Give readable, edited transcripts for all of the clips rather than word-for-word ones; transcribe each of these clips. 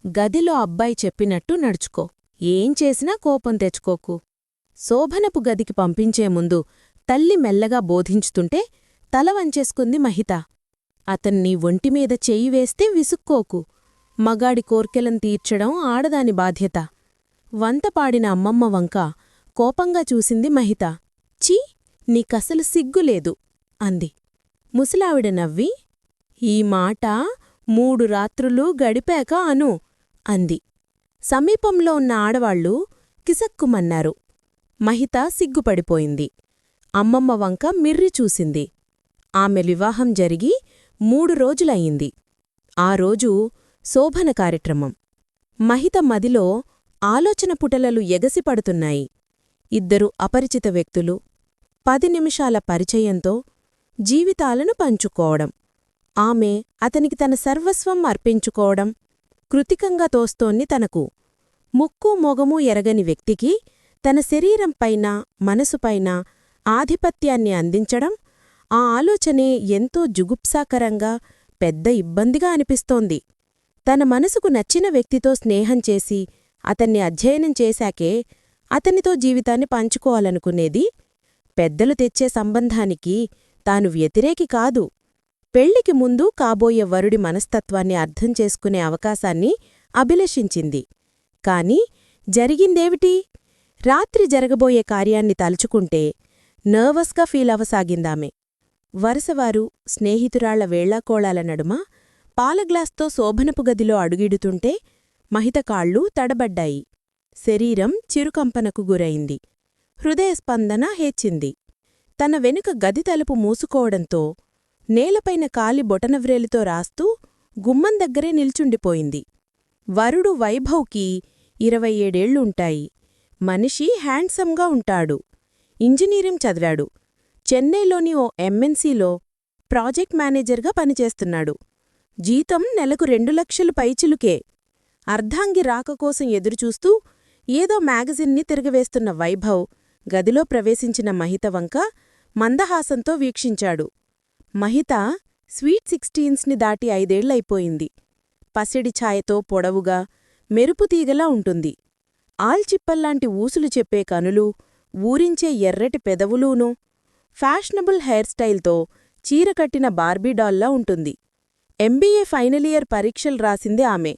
గదిలో అబ్బాయి చెప్పినట్టు నడుచుకో. ఏం చేసినా కోపం తెచ్చుకోకు. శోభనపు గదికి పంపించే ముందు తల్లి మెల్లగా బోధించుతుంటే తల వంచేసుకుంది మహిత. అతన్ని ఒంటిమీద చెయ్యి వేస్తే విసుక్కోకు. మగాడి కోర్కెలను తీర్చడం ఆడదాని బాధ్యత. వంతపాడిన అమ్మమ్మ వంక కోపంగా చూసింది మహిత. చీ, నీకసలు సిగ్గులేదు అంది. ముసలావిడ నవ్వి, ఈ మాట 3 రాత్రులు గడిపాక అను అంది. సమీపంలో ఉన్న ఆడవాళ్లు కిసక్కుమన్నారు. మహిత సిగ్గుపడిపోయింది. అమ్మమ్మ వంక మిర్రి చూసింది. ఆమె వివాహం జరిగి 3 రోజులయ్యింది. ఆ రోజు శోభన కార్యక్రమం. మహిత మదిలో ఆలోచన పుటలలు ఎగసిపడుతున్నాయి. 2 అపరిచిత వ్యక్తులు, 10 నిమిషాల పరిచయంతో జీవితాలను పంచుకోవడం. ఆమె అతనికి తన సర్వస్వం అర్పించుకోవడం కృతికంగా తోస్తోంది తనకు. ముక్కు మొగమూ ఎరగని వ్యక్తికి తన శరీరంపైన మనసుపైన ఆధిపత్యాన్ని అందించడం, ఆ ఆలోచనే ఎంతో జుగుప్సాకరంగా పెద్ద ఇబ్బందిగా అనిపిస్తోంది. తన మనసుకు నచ్చిన వ్యక్తితో స్నేహం చేసి అతన్ని అధ్యయనం చేశాకే అతనితో జీవితాన్ని పంచుకోవాలనుకునేది. పెద్దలు తెచ్చే సంబంధానికి తాను వ్యతిరేకి కాదు. పెళ్లికి ముందు కాబోయే వరుడి మనస్తత్వాన్ని అర్థం చేసుకునే అవకాశాన్ని అభిలషించింది. కాని జరిగిందేమిటి? రాత్రి జరగబోయే కార్యాన్ని తలుచుకుంటే నర్వస్గా ఫీలవసాగిందామె. వరసవారు స్నేహితురాళ్ల వేళ్లాకోళాల నడుమ పాలగ్లాస్తో శోభనపు గదిలో అడుగిడుతుంటే మహిత కాళ్ళు తడబడ్డాయి. శరీరం చిరుకంపనకు గురైంది. హృదయస్పందన హెచ్చింది. తన వెనుక గది తలుపు మూసుకోవడంతో నేలపైన కాలి బొటనవ్రేలితో రాస్తూ గుమ్మం దగ్గరే నిల్చుండిపోయింది. వరుడు వైభవ్కి 27 ఉంటాయి. మనిషి హ్యాండ్సమ్గా ఉంటాడు. ఇంజనీరింగ్ చదివాడు. చెన్నైలోని ఓ ఎంఎన్సీలో ప్రాజెక్ట్ మేనేజర్గా పనిచేస్తున్నాడు. జీతం నెలకు 2 లక్షలు పైచిలుకే. అర్ధాంగి రాకకోసం ఎదురుచూస్తూ ఏదో మ్యాగజిన్ని తిరగవేస్తున్న వైభవ్ గదిలో ప్రవేశించిన మహిత వంక మందహాసంతో వీక్షించాడు. మహిత స్వీట్ 16ని దాటి 5 ఏళ్లయిపోయింది. పసిడి ఛాయతో పొడవుగా మెరుపుతీగలా ఉంటుంది. ఆల్చిప్పల్లాంటి ఊసులు చెప్పే కనులు, ఊరించే ఎర్రటి పెదవులూనూ, ఫ్యాషనబుల్ హెయిర్ స్టైల్తో చీరకట్టిన బార్బీడాల్లా ఉంటుంది. ఎంబీఏ ఫైనలియర్ పరీక్షలు రాసింది ఆమె.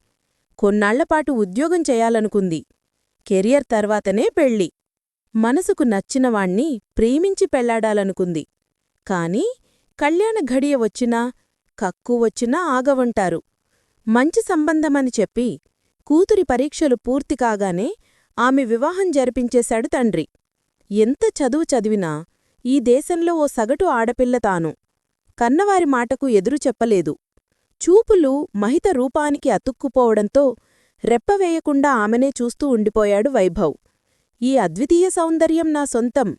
కొన్నాళ్లపాటు ఉద్యోగం చేయాలనుకుంది. కెరియర్ తర్వాతనే పెళ్ళి. మనసుకు నచ్చినవాణ్ణి ప్రేమించి పెళ్లాడాలనుకుంది. కాని కళ్యాణ ఘడియ వచ్చినా కక్కు వచ్చినా ఆగవంటారు. మంచి సంబంధమని చెప్పి కూతురి పరీక్షలు పూర్తి కాగానే ఆమె వివాహం జరిపించేశాడు తండ్రి. ఎంత చదువు చదివినా ఈ దేశంలో ఓ సగటు ఆడపిల్ల తాను. కన్నవారి మాటకు ఎదురు చెప్పలేదు. చూపులు మహిత రూపానికి అతుక్కుపోవడంతో రెప్పవేయకుండా ఆమెనే చూస్తూ ఉండిపోయాడు వైభవ్. ఈ అద్వితీయ సౌందర్యం నా సొంతం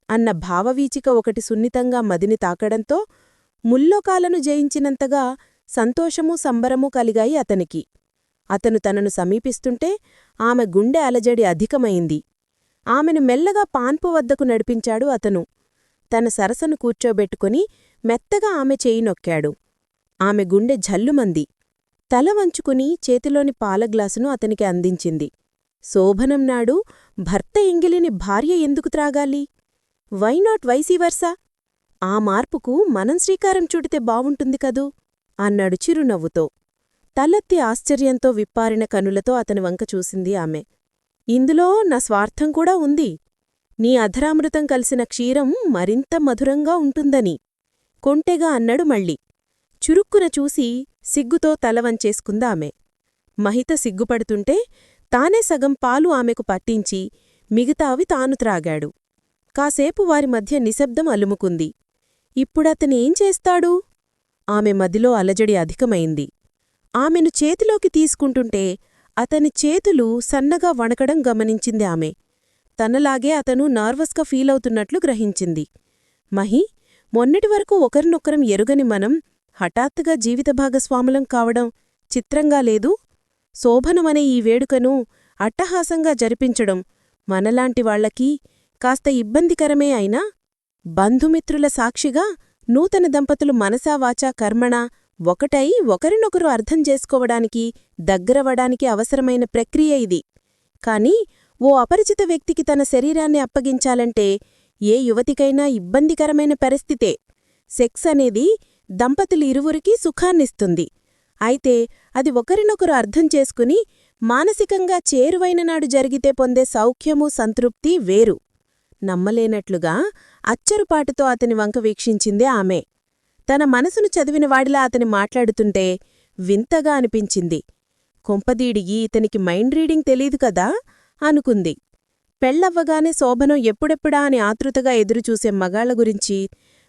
అన్న భావవీచిక ఒకటి సున్నితంగా మదిని తాకడంతో ముల్లోకాలను జయించినంతగా సంతోషమూ సంబరమూ కలిగాయి అతనికి. అతను తనను సమీపిస్తుంటే ఆమె గుండె అలజడి అధికమైంది. ఆమెను మెల్లగా పాన్పు వద్దకు నడిపించాడు అతను. తన సరసను కూర్చోబెట్టుకుని మెత్తగా ఆమె చేయి నొక్కాడు. ఆమె గుండె జల్లుమంది. తల వంచుకుని చేతిలోని పాలగ్లాసును అతనికి అందించింది. శోభనం నాడు భర్త ఎంగిలిని భార్య ఎందుకు త్రాగాలి? వైనాట్ వైసీవర్సా? ఆ మార్పుకు మనం శ్రీకారం చుడితే బావుంటుంది కదూ అన్నాడు చిరునవ్వుతో. తలెత్తి ఆశ్చర్యంతో విప్పారిన కనులతో అతని వంక చూసింది ఆమె. ఇందులో నా స్వార్థం కూడా ఉంది. నీ అధరామృతం కలిసిన క్షీరం మరింత మధురంగా ఉంటుందని కొంటెగా అన్నాడు మళ్ళీ. చురుక్కున చూసి సిగ్గుతో తలవంచేసుకుందామె. మహిత సిగ్గుపడుతుంటే తానే సగం పాలు ఆమెకు పట్టించి మిగతావి తాను త్రాగాడు. కాసేపు వారి మధ్య నిశ్శబ్దం అలుముకుంది. ఇప్పుడతనేం చేస్తాడు? ఆమె మదిలో అలజడి అధికమైంది. ఆమెను చేతిలోకి తీసుకుంటుంటే అతని చేతులు సన్నగా వణకడం గమనించింది ఆమె. తనలాగే అతను నర్వస్గా ఫీలవుతున్నట్లు గ్రహించింది. మహి, మొన్నటివరకు ఒకరినొకరం ఎరుగని మనం హఠాత్తుగా జీవిత భాగస్వాములం కావడం చిత్రంగా లేదు? శోభనమనే ఈ వేడుకను అట్టహాసంగా జరిపించడం మనలాంటి వాళ్లకి కాస్త ఇబ్బందికరమే అయినా బంధుమిత్రుల సాక్షిగా నూతన దంపతులు మనసావాచా కర్మణా ఒకటై ఒకరినొకరు అర్థం చేసుకోవడానికి, దగ్గరవడానికి అవసరమైన ప్రక్రియ ఇది. కాని ఓ అపరిచిత వ్యక్తికి తన శరీరాన్ని అప్పగించాలంటే ఏ యువతికైనా ఇబ్బందికరమైన పరిస్థితే. సెక్స్ అనేది దంపతులు ఇరువురికీ సుఖాన్నిస్తుంది. అయితే అది ఒకరినొకరు అర్థం చేసుకుని మానసికంగా చేరువైన నాడు జరిగితే పొందే సౌఖ్యమూ సంతృప్తి వేరు. నమ్మలేనట్లుగా అచ్చరుపాటుతో అతని వంక వీక్షించింది ఆమె. తన మనసును చదివినవాడిలా అతని మాట్లాడుతుంటే వింతగా అనిపించింది. కొంపదీడిగి ఇతనికి మైండ్ రీడింగ్ తెలీదు కదా అనుకుంది. పెళ్లవ్వగానే శోభనం ఎప్పుడెప్పుడా అని ఆతృతగా ఎదురుచూసే మగాళ్ల గురించి,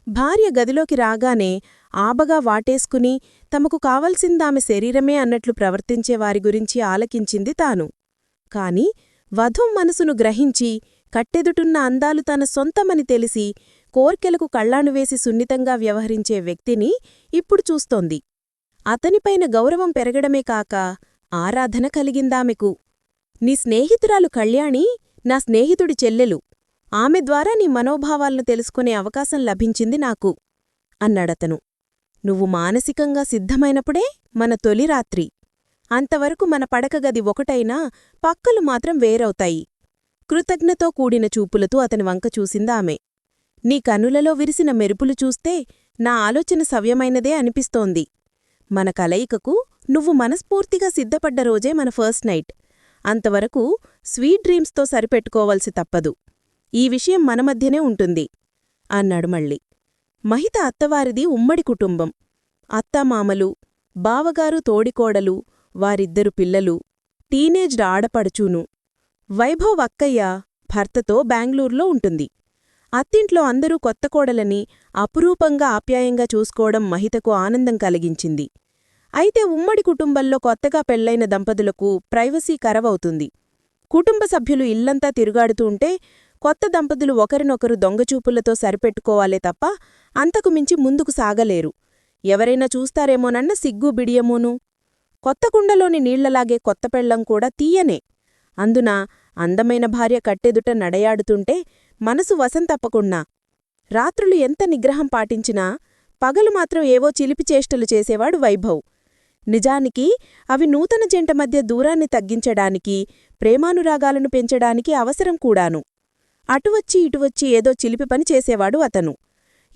భార్య గదిలోకి రాగానే ఆబగా వాటేసుకుని తమకు కావలసిందామె శరీరమే అన్నట్లు ప్రవర్తించేవారి గురించి ఆలకించింది తాను. కాని వధుం మనసును గ్రహించి కట్టెదుటున్న అందాలు తన సొంతమని తెలిసి కోర్కెలకు కళ్లానువేసి సున్నితంగా వ్యవహరించే వ్యక్తిని ఇప్పుడు చూస్తోంది. అతనిపైన గౌరవం పెరగడమే కాక ఆరాధన కలిగిందామెకు. నీ స్నేహితురాలు కళ్యాణి నా స్నేహితుడి చెల్లెలు. ఆమె ద్వారా నీ మనోభావాలను తెలుసుకునే అవకాశం లభించింది నాకు అన్నాడతను. నువ్వు మానసికంగా సిద్ధమైనప్పుడే మన తొలి రాత్రి. అంతవరకు మన పడకగది ఒకటైనా పక్కలు మాత్రం వేరవుతాయి. కృతజ్ఞతో కూడిన చూపులతో అతని వంక చూసిందామె. నీ కనులలో విరిసిన మెరుపులు చూస్తే నా ఆలోచన సవ్యమైనదే అనిపిస్తోంది. మన కలయికకు నువ్వు మనస్ఫూర్తిగా సిద్ధపడ్డ రోజే మన ఫస్ట్ నైట్. అంతవరకు స్వీట్ డ్రీమ్స్తో సరిపెట్టుకోవలసి తప్పదు. ఈ విషయం మన మధ్యనే ఉంటుంది అన్నాడు మళ్ళీ. మహిత అత్తవారిది ఉమ్మడి కుటుంబం. అత్తామామలు, బావగారు, తోడికోడలు, వారిద్దరు పిల్లలు, టీనేజ్డ్ ఆడపడుచూను. వైభవ్ అక్కయ్య భర్తతో బెంగళూరులో ఉంటుంది. అత్తింట్లో అందరూ కొత్త కోడలని అపురూపంగా ఆప్యాయంగా చూసుకోవడం మహితకు ఆనందం కలిగించింది. అయితే ఉమ్మడి కుటుంబంలో కొత్తగా పెళ్లైన దంపతులకు ప్రైవసీ కరవవుతుంది. కుటుంబ సభ్యులు ఇల్లంతా తిరుగాడుతూ ఉంటే కొత్త దంపతులు ఒకరినొకరు దొంగచూపులతో సరిపెట్టుకోవాలే తప్ప అంతకు మించి ముందుకు సాగలేరు. ఎవరైనా చూస్తారేమోనన్న సిగ్గు బిడియమూను. కొత్త కుండలోని నీళ్లలాగే కొత్త పెళ్లం కూడా తీయనే. అందున అందమైన భార్య కట్టెదుట నడయాడుతుంటే మనసు వశంతప్పకున్నా. రాత్రులు ఎంత నిగ్రహం పాటించినా పగలు మాత్రం ఏవో చిలిపిచేష్టలు చేసేవాడు వైభవ్. నిజానికి అవి నూతన జంట మధ్య దూరాన్ని తగ్గించడానికి, ప్రేమానురాగాలను పెంచడానికి అవసరం కూడాను. అటువచ్చి ఇటువచ్చి ఏదో చిలిపి పని చేసేవాడు అతను.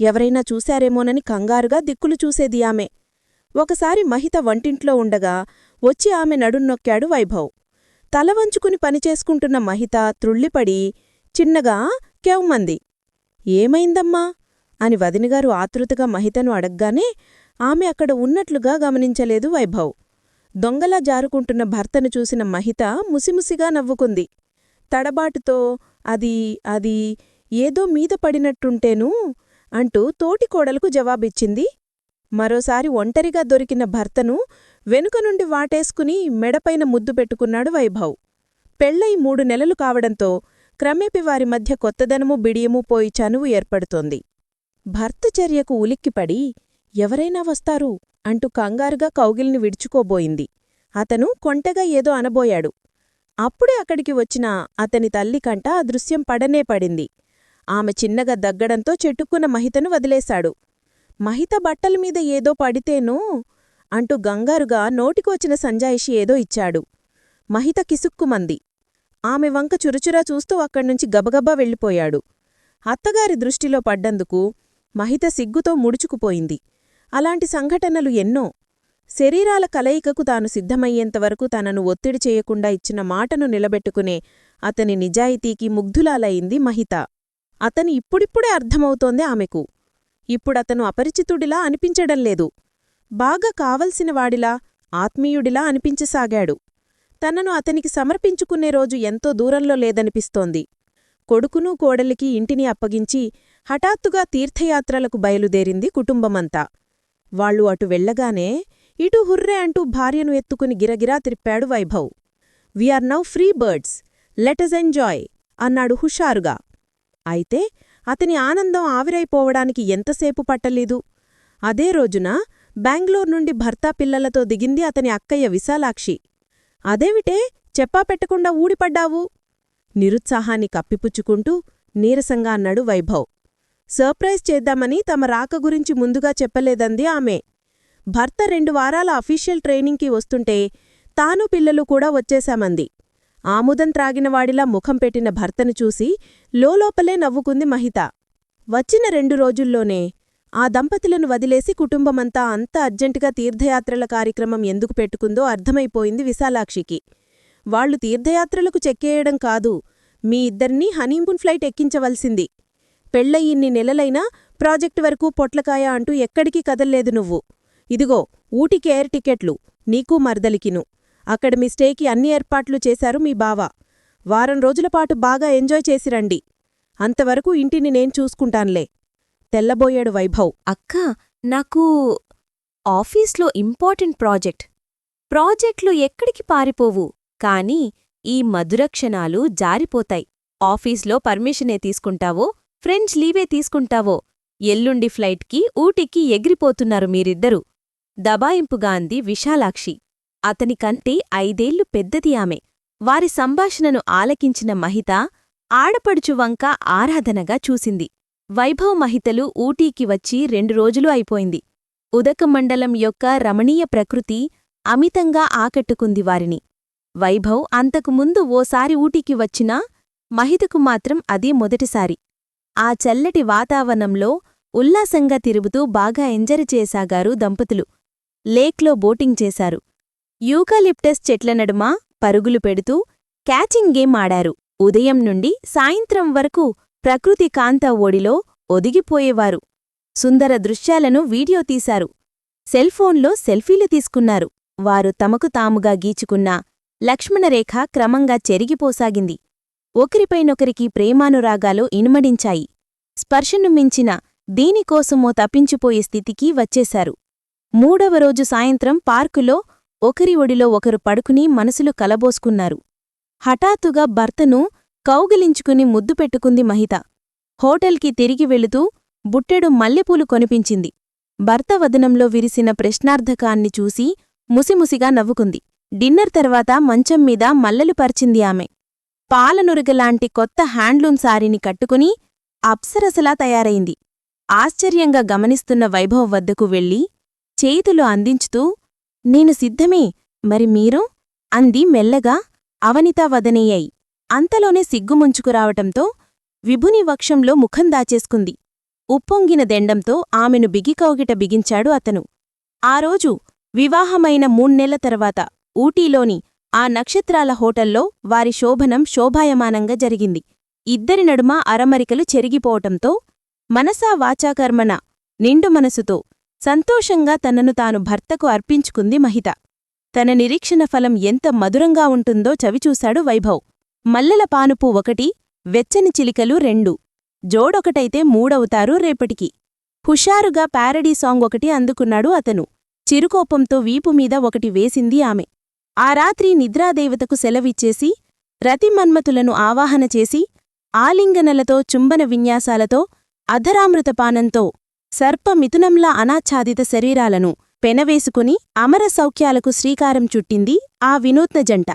ఎవరైనా చూశారేమోనని కంగారుగా దిక్కులు చూసేది ఆమె. ఒకసారి మహిత వంటింట్లో ఉండగా వచ్చి ఆమె నడున్నొక్కాడు వైభవ్. తలవంచుకుని పనిచేసుకుంటున్న మహిత త్రుళ్ళిపడి చిన్నగా కెవ్మంది. ఏమైందమ్మా అని వదినగారు ఆతృతగా మహితను అడగ్గానే ఆమె అక్కడ ఉన్నట్లుగా గమనించలేదు వైభవ్. దొంగలా జారుకుంటున్న భర్తను చూసిన మహిత ముసిముసిగా నవ్వుకుంది. తడబాటుతో అది ఏదో మీద పడినట్టుంటేనూ అంటూ తోటికోడలకు జవాబిచ్చింది. మరోసారి ఒంటరిగా దొరికిన భర్తను వెనుక నుండి వాటేసుకుని మెడపైన ముద్దు పెట్టుకున్నాడు వైభవ్. పెళ్లై 3 నెలలు కావడంతో క్రమేపి వారి మధ్య కొత్తదనమూ బిడియమూ పోయి చనువు ఏర్పడుతోంది. భర్త చర్యకు ఉలిక్కిపడి ఎవరైనా వస్తారు అంటూ కంగారుగా కౌగిల్ని విడుచుకోబోయింది. అతను కొంటెగా ఏదో అనబోయాడు. అప్పుడే అక్కడికి వచ్చిన అతని తల్లి కంట ఆ దృశ్యం పడనే పడింది. ఆమె చిన్నగా దగ్గడంతో చెట్టుకున్న మహితను వదిలేశాడు. మహిత బట్టలమీద ఏదో పడితేనూ అంటూ గంగారుగా నోటికొచ్చిన సంజాయిషి ఏదో ఇచ్చాడు. మహిత కిసుక్కుమంది. ఆమె వంక చురుచురా చూస్తూ అక్కడ్నుంచి గబగబా వెళ్ళిపోయాడు. అత్తగారి దృష్టిలో పడ్డందుకు మహిత సిగ్గుతో ముడుచుకుపోయింది. అలాంటి సంఘటనలు ఎన్నో. శరీరాల కలయికకు తాను సిద్ధమయ్యేంతవరకు తనను ఒత్తిడి చేయకుండా ఇచ్చిన మాటను నిలబెట్టుకునే అతని నిజాయితీకి ముగ్ధులాలయింది మహిత. అతని ఇప్పుడిప్పుడే అర్థమవుతోంది ఆమెకు. ఇప్పుడతను అపరిచితుడిలా అనిపించడంలేదు. బాగా కావలసినవాడిలా, ఆత్మీయుడిలా అనిపించసాగాడు. తనను అతనికి సమర్పించుకునే రోజు ఎంతో దూరంలో లేదనిపిస్తోంది. కొడుకునూ కోడలికి ఇంటిని అప్పగించి హఠాత్తుగా తీర్థయాత్రలకు బయలుదేరింది కుటుంబమంతా. వాళ్లు అటు వెళ్లగానే ఇటు హుర్రే అంటూ భార్యను ఎత్తుకుని గిరగిరా తిరిపాడు Vaibhav. We are now free birds, let us enjoy అన్నాడు హుషారుగా. అయితే అతని ఆనందం ఆవిరైపోవడానికి ఎంతసేపు పట్టలేదు. అదే రోజున బెంగళూరు నుండి భర్తా పిల్లలతో దిగింది అతని అక్కయ్య విశాలాక్షి. అదేమిటే చెప్పాపెట్టకుండా ఊడిపడ్డావు? నిరుత్సాహాన్ని కప్పిపుచ్చుకుంటూ నీరసంగా అన్నాడు వైభవ్. సర్ప్రైజ్ చేద్దామని తమ రాక గురించి ముందుగా చెప్పలేదంది ఆమె. భర్త 2 వారాల అఫీషియల్ ట్రైనింగ్కి వస్తుంటే తాను పిల్లలు కూడా వచ్చేశామంది. ఆముదం త్రాగినవాడిలా ముఖం పెట్టిన భర్తను చూసి లోలోపలే నవ్వుకుంది మహిత. వచ్చిన 2 రోజుల్లోనే ఆ దంపతులను వదిలేసి కుటుంబమంతా అంత అర్జెంటుగా తీర్థయాత్రల కార్యక్రమం ఎందుకు పెట్టుకుందో అర్థమైపోయింది విశాలాక్షికి. వాళ్లు తీర్థయాత్రలకు చెక్కేయడం కాదు, మీ ఇద్దరినీ హనీమూన్ ఫ్లైట్ ఎక్కించవలసింది. పెళ్ళయి ఇన్ని నెలలైనా ప్రాజెక్టు వరకు పొట్లకాయ అంటూ ఎక్కడికి కదల్లేదు నువ్వు. ఇదిగో ఊటీకి ఎయిర్ టికెట్లు, నీకూ మర్దలికిను. అక్కడ మీ స్టేకి అన్ని ఏర్పాట్లు చేశారు మీ బావ. వారం రోజులపాటు బాగా ఎంజాయ్ చేసిరండి. అంతవరకు ఇంటిని నేను చూసుకుంటాన్లే తెల్లబోయాడు వైభవ్. అక్కా, నాకు ఆఫీస్లో ఇంపార్టెంట్ ప్రాజెక్ట్లు ఎక్కడికి పారిపోవు, కాని ఈ మధురక్షణాలు జారిపోతాయి. ఆఫీస్లో పర్మిషనే తీసుకుంటావో, ఫ్రెంచ్ లీవే తీసుకుంటావో, ఎల్లుండి ఫ్లైట్కి ఊటీకి ఎగిరిపోతున్నారు మీరిద్దరూ. దబాయింపుగా అంది విశాలాక్షి. అతనికంటే 5 ఏళ్లు పెద్దది ఆమె. వారి సంభాషణను ఆలకించిన మహిత ఆడపడుచు వంక ఆరాధనగా చూసింది. వైభవ్ మహితలు ఊటీకి వచ్చి 2 రోజులు అయిపోయింది. ఉదకమండలం యొక్క రమణీయ ప్రకృతి అమితంగా ఆకట్టుకుంది వారిని. వైభవ్ అంతకుముందు ఓసారి ఊటీకి వచ్చినా మహితకు మాత్రం అదే మొదటిసారి. ఆ చల్లటి వాతావరణంలో ఉల్లాసంగా తిరుగుతూ బాగా ఎంజాయ్ చేసాగారు దంపతులు. లేక్లో బోటింగ్ చేశారు. యూకాలిప్టస్ చెట్ల నడుమ పరుగులు పెడుతూ క్యాచింగ్ గేమ్ ఆడారు. ఉదయం నుండి సాయంత్రం వరకు ప్రకృతి కాంత ఓడిలో ఒదిగిపోయేవారు. సుందర దృశ్యాలను వీడియో తీశారు. సెల్ఫోన్లో సెల్ఫీలు తీసుకున్నారు. వారు తమకు తాముగా గీచుకున్న లక్ష్మణరేఖ క్రమంగా చెరిగిపోసాగింది. ఒకరిపైనొకరికి ప్రేమానురాగాలు ఇనుమడించాయి. స్పర్శను మించిన దేనికోసమో తప్పించిపోయే స్థితికి వచ్చేశారు. 3వ రోజు సాయంత్రం పార్కులో ఒకరి ఒడిలో ఒకరు పడుకుని మనసులు కలబోసుకున్నారు. హఠాత్తుగా భర్తను కౌగిలించుకుని ముద్దు పెట్టుకుంది మహిత. హోటల్కి తిరిగి వెళుతూ బుట్టెడు మల్లెపూలు కొనిపించింది. భర్త వదనంలో విరిసిన ప్రశ్నార్థకాన్ని చూసి ముసిముసిగా నవ్వుకుంది. డిన్నర్ తర్వాత మంచం మీద మల్లెలు పరిచింది ఆమె. పాలనురగలాంటి కొత్త హ్యాండ్లూమ్ సారీని కట్టుకుని అప్సరసలా తయారైంది. ఆశ్చర్యంగా గమనిస్తున్న వైభవ్ వద్దకు వెళ్ళి చేతులు అందించుతూ, నేను సిద్ధమే, మరి మీరు? అంది మెల్లగా అవనితా వదనేయ్యాయి. అంతలోనే సిగ్గుముంచుకురావటంతో విభుని వక్షంలో ముఖం దాచేసుకుంది. ఉప్పొంగిన దెండంతో ఆమెను బిగికౌగిట బిగించాడు అతను. ఆ రోజు వివాహమైన 3 నెలల తర్వాత ఊటీలోని ఆ నక్షత్రాల హోటల్లో వారి శోభనం శోభాయమానంగా జరిగింది. ఇద్దరి నడుమ అరమరికలు చెరిగిపోవటంతో మనసా వాచాకర్మణ నిండు మనసుతో సంతోషంగా తనను తాను భర్తకు అర్పించుకుంది మహిత. తన నిరీక్షణ ఫలం ఎంత మధురంగా ఉంటుందో చవిచూశాడు వైభవ్. మల్లెల పానుపు 1, వెచ్చని చిలికలు 2, జోడొకటైతే 3అవుతారు రేపటికి. హుషారుగా ప్యారడీ సాంగ్ 1 అందుకున్నాడు అతను. చిరుకోపంతో వీపుమీద 1 వేసింది ఆమె. ఆ రాత్రి నిద్రాదేవతకు సెలవిచ్చేసి రతిమన్మతులను ఆవాహన చేసి ఆలింగనలతో చుంబన విన్యాసాలతో అధరామృతపానంతో సర్పమిథునంలా అనాచ్ఛాదిత శరీరాలను పెనవేసుకుని అమర సౌఖ్యాలకు శ్రీకారం చుట్టింది ఆ వినూత్న జంట.